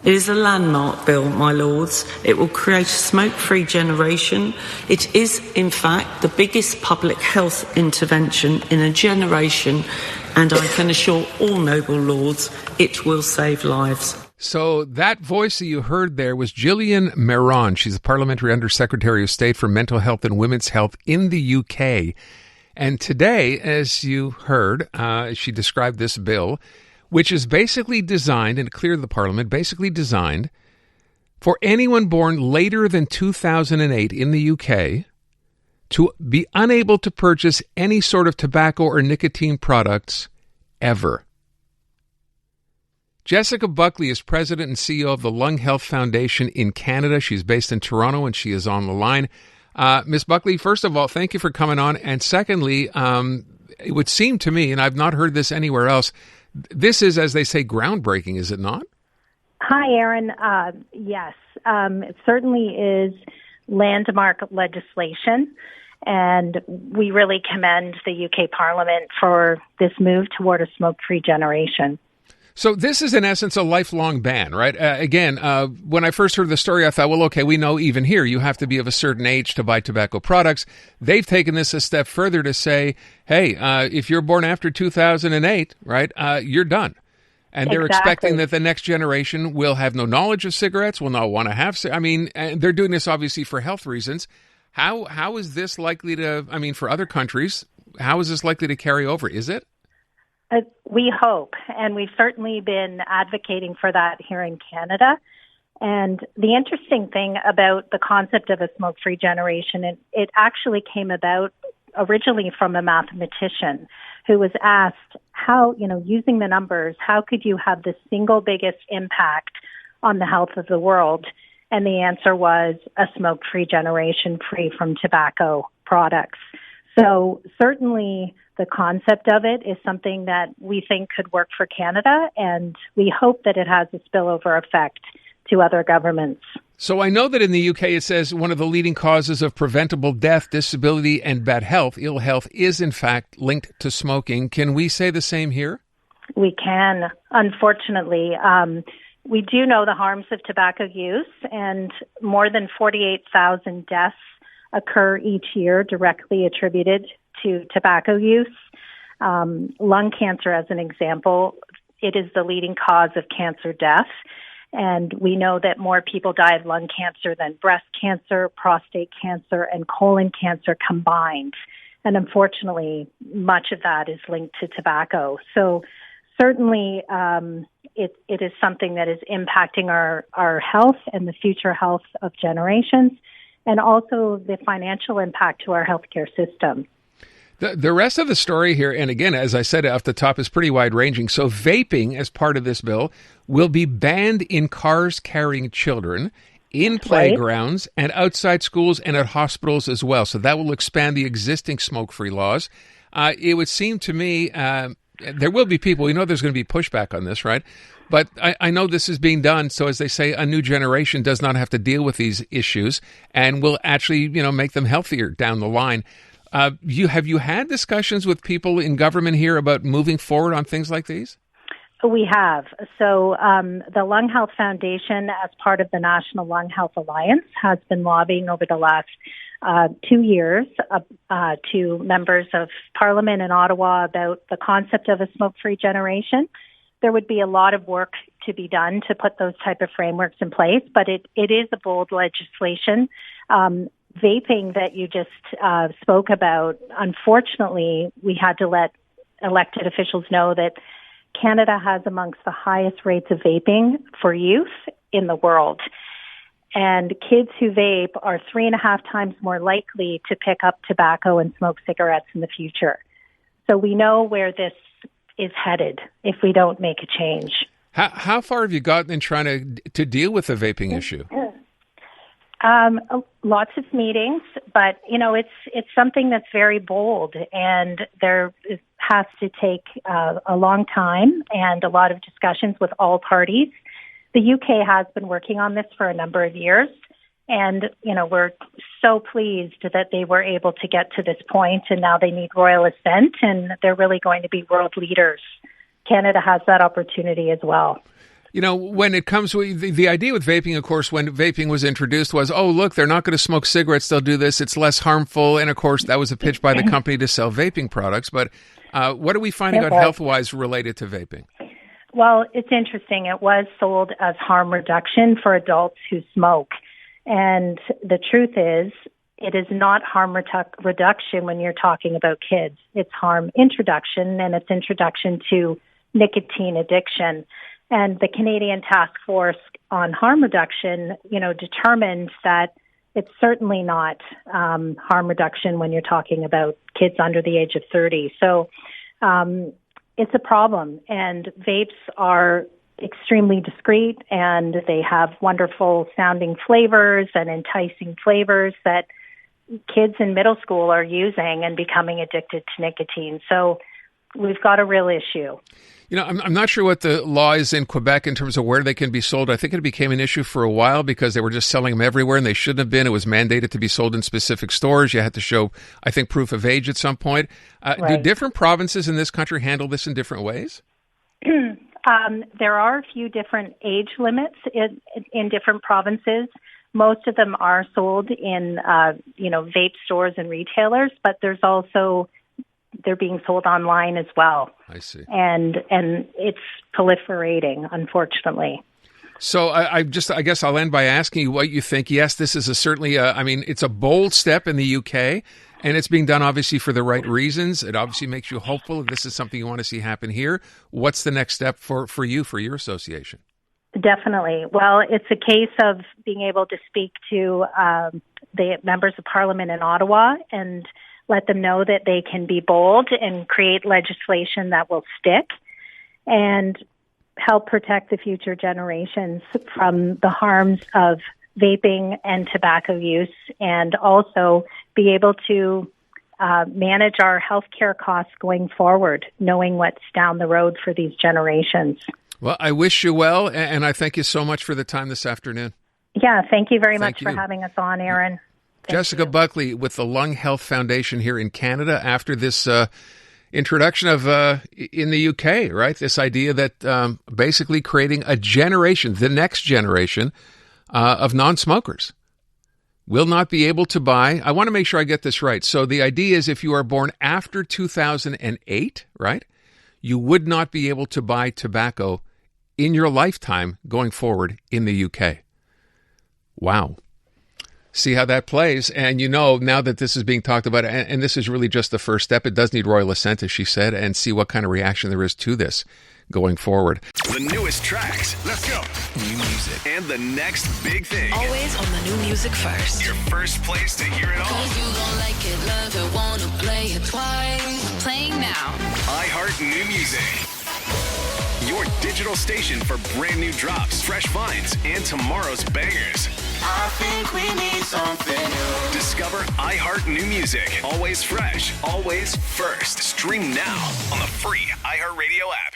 It is a landmark bill, my lords. It will create a smoke-free generation. It is, in fact, the biggest public health intervention in a generation, and I can assure all noble lords it will save lives. So that voice that you heard there was Gillian Meron. She's the Parliamentary Under-Secretary of State for Mental Health and Women's Health in the UK. And today, as you heard, she described this bill, which is basically designed, and clear the Parliament, basically designed for anyone born later than 2008 in the UK to be unable to purchase any sort of tobacco or nicotine products ever. Jessica Buckley is president and CEO of the Lung Health Foundation in Canada. She's based in Toronto, and she is on the line. Ms. Buckley, first of all, thank you for coming on. And secondly, it would seem to me, and I've not heard this anywhere else, this is, as they say, groundbreaking, is it not? Hi, Aaron. Yes, it certainly is landmark legislation, and we really commend the UK Parliament for this move toward a smoke-free generation. So this is, in essence, a lifelong ban, right? Again, when I first heard the story, I thought, well, okay, we know even here you have to be of a certain age to buy tobacco products. They've taken this a step further to say, hey, if you're born after 2008, right, you're done. And they're expecting that the next generation will have no knowledge of cigarettes, will not want to have. I mean, they're doing this obviously for health reasons. How is this likely to, I mean, for other countries, how is this likely to carry over? Is it? We hope, and we've certainly been advocating for that here in Canada. And the interesting thing about the concept of a smoke-free generation, it actually came about originally from a mathematician who was asked how, using the numbers, how could you have the single biggest impact on the health of the world? And the answer was a smoke-free generation free from tobacco products. So certainly the concept of it is something that we think could work for Canada, and we hope that it has a spillover effect to other governments. So I know that in the UK it says one of the leading causes of preventable death, disability, and bad health, ill health, is in fact linked to smoking. Can we say the same here? We can, unfortunately. We do know the harms of tobacco use, and more than 48,000 deaths occur each year directly attributed to tobacco use. Lung cancer, as an example, it is the leading cause of cancer death. And we know that more people die of lung cancer than breast cancer, prostate cancer, and colon cancer combined. And unfortunately, much of that is linked to tobacco. So certainly it is something that is impacting our health and the future health of generations, and also the financial impact to our healthcare system. The rest of the story here, and again, as I said off the top, is pretty wide-ranging. So vaping, as part of this bill, will be banned in cars carrying children, in playgrounds, and outside schools and at hospitals as well. So that will expand the existing smoke-free laws. It would seem to me there will be people, there's going to be pushback on this, right? But I know this is being done, so as they say, a new generation does not have to deal with these issues and will actually, make them healthier down the line. Have you had discussions with people in government here about moving forward on things like these? We have. So the Lung Health Foundation, as part of the National Lung Health Alliance, has been lobbying over the last 2 years to members of Parliament in Ottawa about the concept of a smoke-free generation. There would be a lot of work to be done to put those type of frameworks in place, but it is a bold legislation. Vaping that you just spoke about, unfortunately, we had to let elected officials know that Canada has amongst the highest rates of vaping for youth in the world. And kids who vape are 3.5 times more likely to pick up tobacco and smoke cigarettes in the future. So we know where this is headed if we don't make a change. How far have you gotten in trying to deal with the vaping issue? Lots of meetings, but it's something that's very bold, and there has to take a long time and a lot of discussions with all parties. The UK has been working on this for a number of years, and we're so pleased that they were able to get to this point, and now they need royal assent, and they're really going to be world leaders. Canada has that opportunity as well. You know, when it comes with the idea with vaping, of course, when vaping was introduced was, oh, look, they're not going to smoke cigarettes. They'll do this. It's less harmful. And of course, that was a pitch by the company to sell vaping products. But what are we finding out health-wise related to vaping? Well, it's interesting. It was sold as harm reduction for adults who smoke. And the truth is, it is not harm reduction when you're talking about kids. It's harm introduction, and it's introduction to nicotine addiction. And the Canadian Task Force on Harm Reduction, determined that it's certainly not harm reduction when you're talking about kids under the age of 30. So it's a problem. And vapes are extremely discreet, and they have wonderful sounding flavors and enticing flavors that kids in middle school are using and becoming addicted to nicotine. So we've got a real issue. You know, I'm not sure what the law is in Quebec in terms of where they can be sold. I think it became an issue for a while because they were just selling them everywhere and they shouldn't have been. It was mandated to be sold in specific stores. You had to show, I think, proof of age at some point. Right. Do different provinces in this country handle this in different ways? There are a few different age limits in different provinces. Most of them are sold in, vape stores and retailers, but there's also they're being sold online as well. I see. And it's proliferating, unfortunately. So I guess I'll end by asking you what you think. Yes, this is it's a bold step in the UK, and it's being done obviously for the right reasons. It obviously makes you hopeful that this is something you want to see happen here. What's the next step for you, for your association? Definitely. Well, it's a case of being able to speak to the members of Parliament in Ottawa and let them know that they can be bold and create legislation that will stick and help protect the future generations from the harms of vaping and tobacco use, and also be able to manage our healthcare costs going forward, knowing what's down the road for these generations. Well, I wish you well, and I thank you so much for the time this afternoon. Yeah, thank you very much for having us on, Aaron. Jessica Buckley with the Lung Health Foundation here in Canada after this introduction of in the UK, right? This idea that basically creating a generation, the next generation of non-smokers will not be able to buy. I want to make sure I get this right. So the idea is if you are born after 2008, right, you would not be able to buy tobacco in your lifetime going forward in the UK. Wow. See how that plays. And now that this is being talked about, and this is really just the first step, it does need royal assent, as she said, and see what kind of reaction there is to this going forward. The newest tracks. Let's go. New music. And the next big thing. Always on the new music first. Your first place to hear it all. 'Cause you gon' like it, love it, wanna play it twice. Playing now. iHeart New Music. Your digital station for brand new drops, fresh finds, and tomorrow's bangers. I think we need something new. Discover iHeart New Music. Always fresh, always first. Stream now on the free iHeartRadio app.